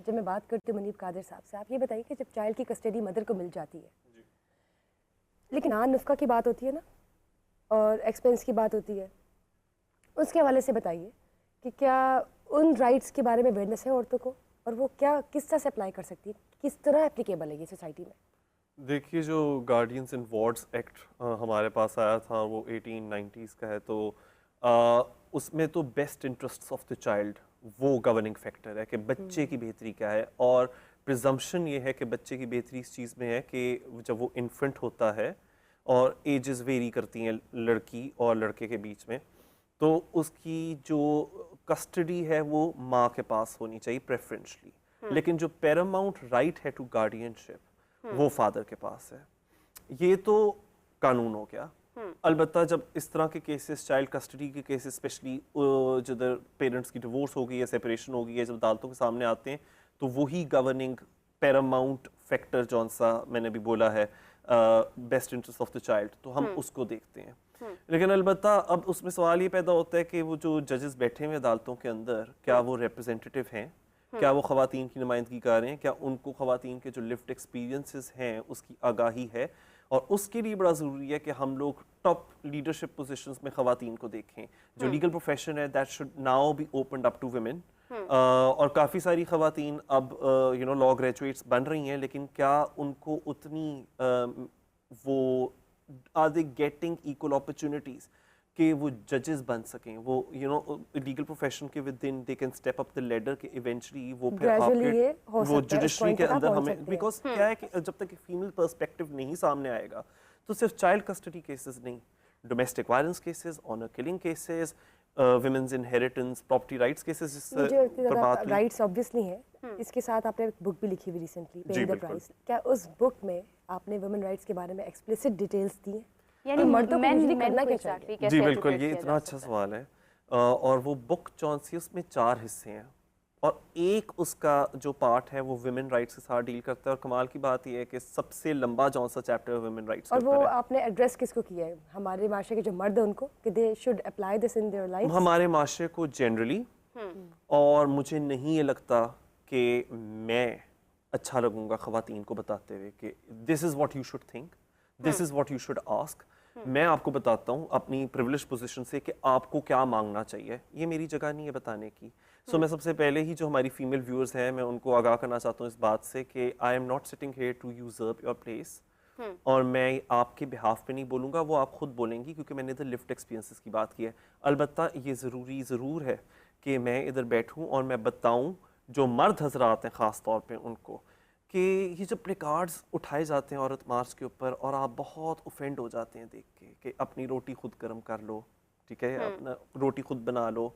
جب میں بات کرتی ہوں منیب قادر صاحب سے, آپ یہ بتائیے کہ جب چائلڈ کی کسٹڈی مدر کو مل جاتی ہے لیکن نفقہ کی بات ہوتی ہے نا اور ایکسپینس کی بات ہوتی ہے, اس کے حوالے سے بتائیے کہ کیا ان رائٹس کے بارے میں اویئرنیس ہے عورتوں کو, اور وہ کیا کس طرح سے اپلائی کر سکتی ہے, کس طرح اپلیکیبل ہے یہ سوسائٹی میں؟ دیکھیے جو گارڈینس اینڈ وارڈس ایکٹ ہمارے پاس آیا تھا وہ 1890s کا ہے, تو اس میں تو best interest of the child وہ گورننگ فیکٹر ہے کہ بچے کی بہتری کیا ہے, اور پرزمپشن یہ ہے کہ بچے کی بہتری اس چیز میں ہے کہ جب وہ انفنٹ ہوتا ہے اور ایجز ویری کرتی ہیں لڑکی اور لڑکے کے بیچ میں, تو اس کی جو کسٹڈی ہے وہ ماں کے پاس ہونی چاہیے پریفرنشلی, لیکن جو پیراماؤنٹ رائٹ ہے ٹو گارڈین شپ وہ فادر کے پاس ہے. یہ تو قانون ہو گیا. البتہ جب اس طرح کے کیسز, چائلڈ کسٹڈی کے کیسز اسپیشلی جدھر پیرنٹس کی ڈیورس ہو گئی ہے, سیپریشن ہو گئی ہے, جب عدالتوں کے سامنے آتے ہیں تو وہی گورننگ پیراماؤنٹ فیکٹر جون سا میں نے بھی بولا ہے best interest of the child, تو ہم اس کو دیکھتے ہیں. لیکن البتہ اب اس میں سوال یہ پیدا ہوتا ہے کہ وہ جو ججز بیٹھے ہوئے عدالتوں کے اندر کیا وہ ریپرزینٹیو ہیں, کیا وہ خواتین کی نمائندگی کر رہے ہیں, کیا ان کو خواتین کے جو لفٹ ایکسپیرینسز ہیں اس کی آگاہی ہے, اور اس کے لیے بڑا ضروری ہے کہ ہم لوگ ٹاپ لیڈرشپ پوزیشنز میں خواتین کو دیکھیں. جو لیگل پروفیشن ہے that should now be opened up to women, اور کافی ساری خواتین اب لا گریجویٹس بن رہی ہیں, لیکن کیا ان کو اتنی وہ are they getting equal opportunities کہ وہ ججز بن سکیں, وہ لیگل پروفیشن کے within they can step up the leader کہ ایونچولی وہ پھر آپ کے وہ جوڈیشری کے اندر ہمیں, بیکاز کیا ہے کہ جب تک فیمیل پرسپیکٹو نہیں سامنے آئے گا تو صرف چائلڈ کسٹڈی کیسز نہیں, domestic violence cases, honour killing cases, women's inheritance, property rights cases, جس پر بات ہوئی رائٹس آبویسلی ہیں. اس کے ساتھ آپ نے ایک بک بھی لکھی ہوئی ریسنٹلی, پیئنگ دی پرائس. کیا اس بک میں آپ نے ویمن رائٹس کے بارے میں ایکسپلیسٹ ڈیٹیلز دی ہیں, یعنی مردوں کو یوزلی کرنا کیا چاہیے؟ جی بالکل, یہ اتنا اچھا سوال ہے. اور وہ بک جون سی اس میں 4 حصے ہیں, اور ایک اس کا جو پارٹ ہے وہ ویمن رائٹس کے ساتھ ڈیل کرتا ہے, اور کمال کی بات یہ ہے کہ سب سے لمبا جون سا چیپٹر ویمن رائٹس. اور وہ آپ نے ایڈریس کس کو کیا ہے, ہمارے معاشرے کے جو مرد ہیں ان کو, کہ they should apply this in their life? ہمارے معاشرے کو جنرلی, اور مجھے نہیں یہ لگتا کہ میں اچھا لگوں گا خواتین کو بتاتے ہوئے کہ this is what you should think, this is what you should ask. میں آپ کو بتاتا ہوں اپنی پریولیج پوزیشن سے کہ آپ کو کیا مانگنا چاہیے, یہ میری جگہ نہیں ہے بتانے کی. سو میں سب سے پہلے ہی جو ہماری فیمیل ویورز ہیں میں ان کو آگاہ کرنا چاہتا ہوں اس بات سے کہ I am not sitting here to usurp your place, اور میں آپ کے بہاف پہ نہیں بولوں گا, وہ آپ خود بولیں گی, کیونکہ میں نے ادھر لفٹ ایکسپیرینسز کی بات کی ہے. البتہ یہ ضرور ہے کہ میں ادھر بیٹھوں اور میں بتاؤں جو مرد حضرات ہیں خاص طور پہ ان کو, کہ یہ جو پلے کارڈز اٹھائے جاتے ہیں عورت مارچ کے اوپر, اور آپ بہت اوفینڈ ہو جاتے ہیں دیکھ کے کہ اپنی روٹی خود گرم کر لو, ٹھیک ہے, اپنا روٹی خود بنا لو,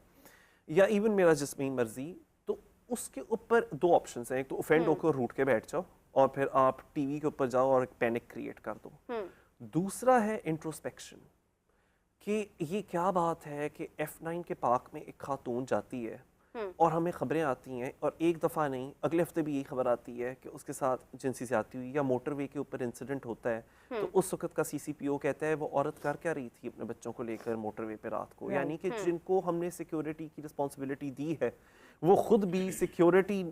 یا ایون میرا جسمانی مرضی, تو اس کے اوپر 2 آپشنس ہیں. ایک تو اوفینڈ ہو کر روٹ کے بیٹھ جاؤ, اور پھر آپ ٹی وی کے اوپر جاؤ اور ایک پینک کریٹ کر دو. دوسرا ہے انٹروسپیکشن, کہ یہ کیا بات ہے کہ F9 کے پارک میں ایک خاتون جاتی ہے اور ہمیں خبریں آتی ہیں, اور ایک دفعہ نہیں اگلے ہفتے بھی یہی خبر آتی ہے کہ اس کے ساتھ جنسی زیادتی ہوئی, یا موٹر وے کے اوپر انسیڈنٹ ہوتا ہے, تو اس وقت کا CCPO کہتا ہے وہ عورت کر کیا رہی تھی اپنے بچوں کو لے کر موٹر وے پہ رات کو. یعنی کہ جن کو ہم نے سیکیورٹی کی رسپانسبلٹی دی ہے وہ خود بھی سیکیورٹی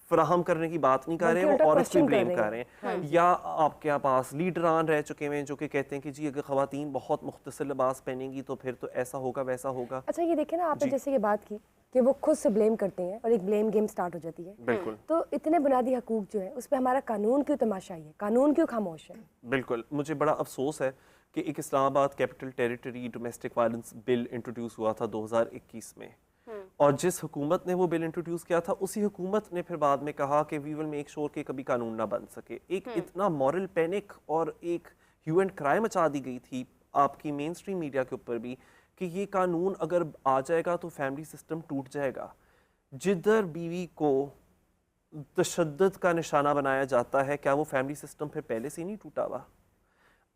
فراہم کرنے کی بات نہیں کر رہے, وہ عورت کو بلیم کر رہے ہیں. یا آپ کے پاس لیڈران رہ چکے ہیں جو کہ کہتے ہیں کہ جی اگر خواتین بہت مختصر لباس پہنیں گی تو پھر تو ایسا ہوگا ویسا ہوگا. اچھا یہ دیکھیں نا, آپ نے جیسے یہ بات کی کہ وہ خود سے بلیم کرتے ہیں اور ایک بلیم گیم سٹارٹ ہو جاتی ہے. بالکل, تو اتنے بنیادی حقوق جو ہیں اس پہ ہمارا قانون کیوں تماشائی ہے, قانون کیوں خاموش ہے؟ بالکل, مجھے بڑا افسوس ہے کہ ایک اسلام آباد کیپٹل ٹیریٹری ڈومیسٹک وائلنس بل انٹروڈیوس ہوا تھا 2021 میں, اور جس حکومت نے وہ بل انٹروڈیوس کیا تھا اسی حکومت نے پھر بعد میں کہا کہ وی ول میک شور کہ کبھی قانون نہ بن سکے. ایک اتنا مورل پینک اور ایک ہیو اینڈ کرائم مچا دی گئی تھی آپ کی مین اسٹریم میڈیا کے اوپر بھی کہ یہ قانون اگر آ جائے گا تو فیملی سسٹم ٹوٹ جائے گا. جدھر بیوی کو تشدد کا نشانہ بنایا جاتا ہے, کیا وہ فیملی سسٹم پھر پہلے سے نہیں ٹوٹا ہوا؟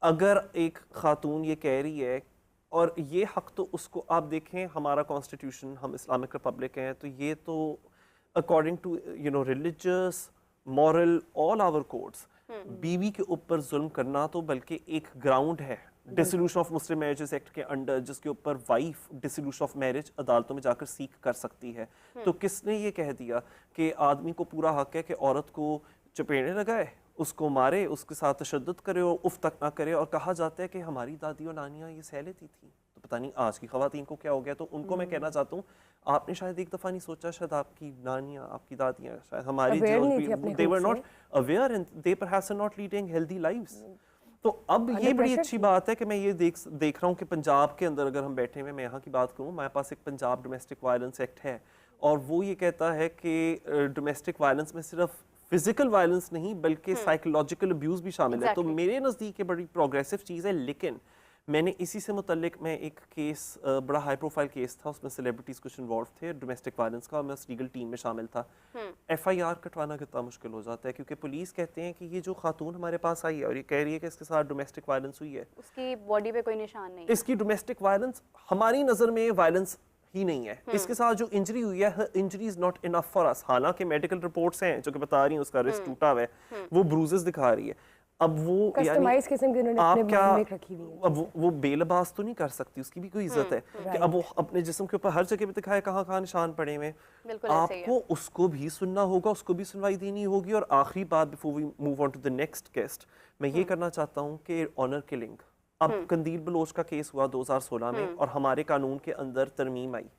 اگر ایک خاتون یہ کہہ رہی ہے, اور یہ حق تو اس کو آپ دیکھیں ہمارا کانسٹیٹیوشن, ہم اسلامک ریپبلک ہیں, تو یہ تو according to religious moral all our codes بیوی کے اوپر ظلم کرنا تو بلکہ ایک گراؤنڈ ہے dissolution of Muslim marriages act के अंडर, जिसके ऊपर वाइफ डिसोल्यूशन ऑफ मैरिज अदालतों में जाकर सीख कर सकती है, तो किसने ये कह दिया कि आदमी को पूरा हक है कि औरत को चपेड़े लगाए, उसको मारे, उसके साथ तशद्दुद करे और उफ तक ना करे? और कहा जाता है कि हमारी दादी और नानियाँ ये सह लेती थी, तो पता नहीं आज की ख़वातीन को क्या हो गया। तो उनको मैं कहना चाहता हूँ, आपने शायद एक दफ़ा नहीं सोचा, शायद आपकी नानियाँ, आपकी दादियाँ, शायद हमारी they were not aware and they perhaps are not leading healthy lives. तो अब ये बड़ी अच्छी बात है कि मैं ये देख रहा हूँ कि पंजाब के अंदर अगर हम बैठे हुए, मैं यहाँ की बात करूँ, हमारे पास एक पंजाब डोमेस्टिक वायलेंस एक्ट है और वो ये कहता है कि डोमेस्टिक वायलेंस में सिर्फ फिजिकल वायलेंस नहीं बल्कि साइकोलॉजिकल अब्यूज़ भी शामिल है। तो मेरे नज़दीक ये बड़ी प्रोग्रेसिव चीज़ है। लेकिन मैंने इसी से मुतल्लिक मैं एक केस, बड़ा हाई प्रोफाइल केस था, उसमें सेलिब्रिटीज़ कुछ इन्वॉल्व थे डोमेस्टिक वायलेंस का, मैं उस लीगल टीम में शामिल था। FIR कटवाना कितना मुश्किल हो जाता है, क्योंकि पुलिस कहते हैं कि ये जो खातून हमारे पास आई है और ये कह रही है कि इसके साथ डोमेस्टिक वायलेंस हुई है, उसकी बॉडी पे कोई निशान नहीं है, इसकी डोमेस्टिक वायलेंस हमारी नज़र में वायलेंस ही नहीं है, इसके साथ जो इंजरी हुई है, injury is not enough for us. हालांकि मेडिकल रिपोर्ट्स हैं जो कि बता रही हैं उसका रिस्ट टूटा हुआ है, वो ब्रूजेस दिखा रही है। अब वो कस्टमाइज किस्म की उन्होंने अपने क्या, में रखी हुई है। अब वो बेलबास तो नहीं कर सकती, उसकी भी कोई इज्जत है कि अब वो अपने जिस्म के ऊपर हर जगह पे दिखाए कहाँ कहाँ निशान पड़े हुए। आपको उसको भी सुनना होगा, उसको भी सुनवाई देनी होगी। और आखिरी बात before we move on to the next guest, मैं ये करना चाहता हूँ कि ऑनर किलिंग, अब कंदील बलोच का केस हुआ 2016 में और हमारे कानून के अंदर तरमीम आई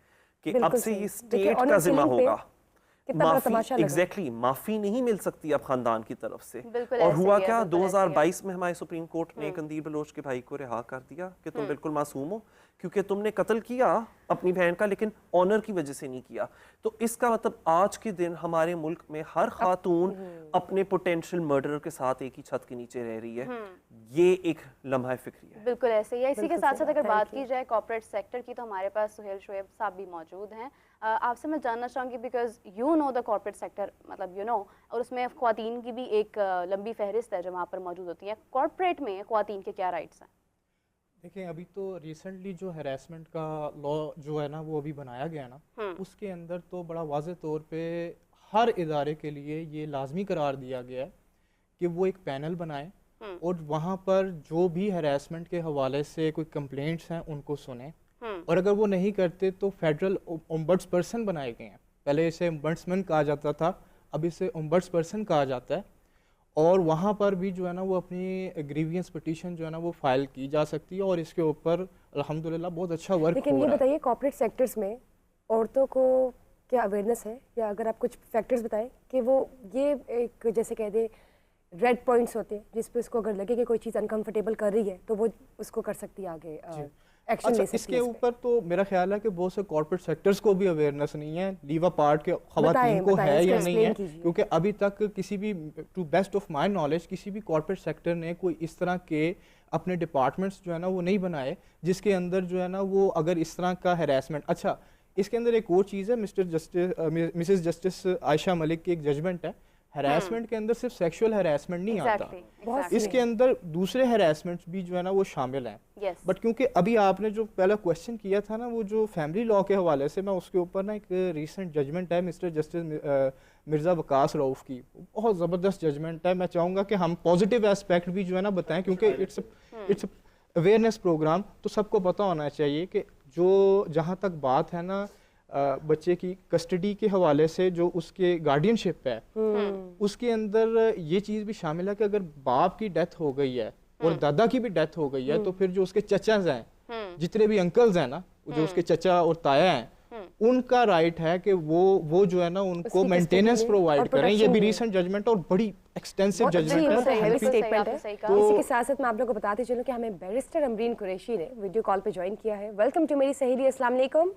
कि अब से ये स्टेट का जिम्मा होगा। एग्जैक्टली माफी नहीं मिल सकती अब खानदान की तरफ से। और हुआ क्या, 2022 में हमारे सुप्रीम कोर्ट ने कंदील बलोच के भाई को रिहा कर दिया कि तुम बिल्कुल मासूम हो, क्योंकि तुमने कत्ल किया अपनी बहन का, लेकिन ऑनर की वजह से नहीं किया। तो इसका मतलब आज के दिन हमारे मुल्क में हर खातून अपने पोटेंशियल मर्डरर के साथ एक ही छत के नीचे रह रही है। ये एक लम्हा फिक्री है। बिल्कुल ऐसे ही है। इसी के साथ साथ अगर बात की जाए कॉर्पोरेट सेक्टर की, तो हमारे पास सुहेल शोएब साहब भी मौजूद हैं। आपसे मैं जानना चाहूँगी, because you know the corporate sector, मतलब यू नो, और उसमें ख्वातीन की भी एक लंबी फहरिस्त है जो वहाँ पर मौजूद होती हैं। कॉर्पोरेट में ख्वातीन के क्या राइट्स हैं? देखिए, अभी तो रिसेंटली जो हैरेसमेंट का लॉ जो है ना वो अभी बनाया गया ना, उसके अंदर तो बड़ा वाज़ेह तौर पे हर इदारे के लिए ये लाजमी करार दिया गया है कि वो एक पैनल बनाए और वहाँ पर जो भी हैरेसमेंट के हवाले से कोई कंप्लेंट्स हैं उनको सुने, और अगर वो नहीं करते तो फेडरल ओम्बड्स पर्सन बनाए गए हैं। पहले इसे ओम्बड्समैन कहा जाता था, अब इसे ओम्बड्स पर्सन कहा जाता है। और वहाँ पर भी जो है ना वो अपनी ग्रीवियंस पिटीशन जो है ना वो फाइल की जा सकती है, और इसके ऊपर अल्हम्दुलिल्लाह बहुत अच्छा वर्क हो रहा है। लेकिन ये बताइए, कॉर्पोरेट सेक्टर्स में औरतों को क्या अवेयरनेस है, या अगर आप कुछ फैक्टर्स बताएं कि वो ये एक जैसे कह दे रेड पॉइंट्स होते हैं जिस पे उसको अगर लगे कि कोई चीज़ अनकंफर्टेबल कर रही है तो वो उसको कर सकती है आगे एक्शन ले सकती है। इसके ऊपर तो मेरा ख्याल है कि बहुत से कॉर्पोरेट सेक्टर्स को भी अवेयरनेस नहीं है, लीव पार्ट के खवातीन को है या नहीं है, क्योंकि अभी तक किसी भी, to best of my knowledge, किसी भी कॉर्पोरेट सेक्टर ने कोई इस तरह के अपने डिपार्टमेंट्स जो है ना वो नहीं बनाए जिसके अंदर जो है ना वो अगर इस तरह का हैरेसमेंट। अच्छा, इसके अंदर एक और चीज़ है, मिसेस जस्टिस आयशा मलिक की एक जजमेंट है, हैरेसमेंट के अंदर सिर्फ सेक्सुअल हैरेसमेंट नहीं आता, इसके अंदर दूसरे हैरेसमेंट्स भी जो है ना वो शामिल हैं। बट क्योंकि अभी आपने जो पहला क्वेश्चन किया था ना वो जो फैमिली लॉ के हवाले से, मैं उसके ऊपर ना एक रीसेंट जजमेंट है मिस्टर जस्टिस मिर्ज़ा वकास रऊफ़ की, बहुत ज़बरदस्त जजमेंट है। मैं चाहूँगा कि हम पॉजिटिव एस्पेक्ट भी जो है ना बताएं, क्योंकि इट्स अवेयरनेस प्रोग्राम, तो सबको पता होना चाहिए कि जो जहाँ तक बात है ना बच्चे की कस्टडी के हवाले से, जो उसके गार्डियनशिप है उसके अंदर ये चीज़ भी शामिल है कि अगर बाप की डेथ हो गई है और दादा की भी डेथ हो गई है, तो फिर जो उसके चचाज हैं, जितने भी अंकल्स हैं ना, जो उसके चचा और ताया हैं, उनका राइट है कि वो जो है ना उनको मेंटेनेंस प्रोवाइड करें। ये भी रीसेंट जजमेंट और बड़ी एक्सटेंसिव जजमेंट है। तो इसी के साथ साथ मैं आप लोगों को बताते चलूं कि हमें बैरिस्टर अमरीन कुरैशी ने वीडियो कॉल पे ज्वाइन किया है। वेलकम टू मेरी सहेली, अस्सलाम वालेकुम।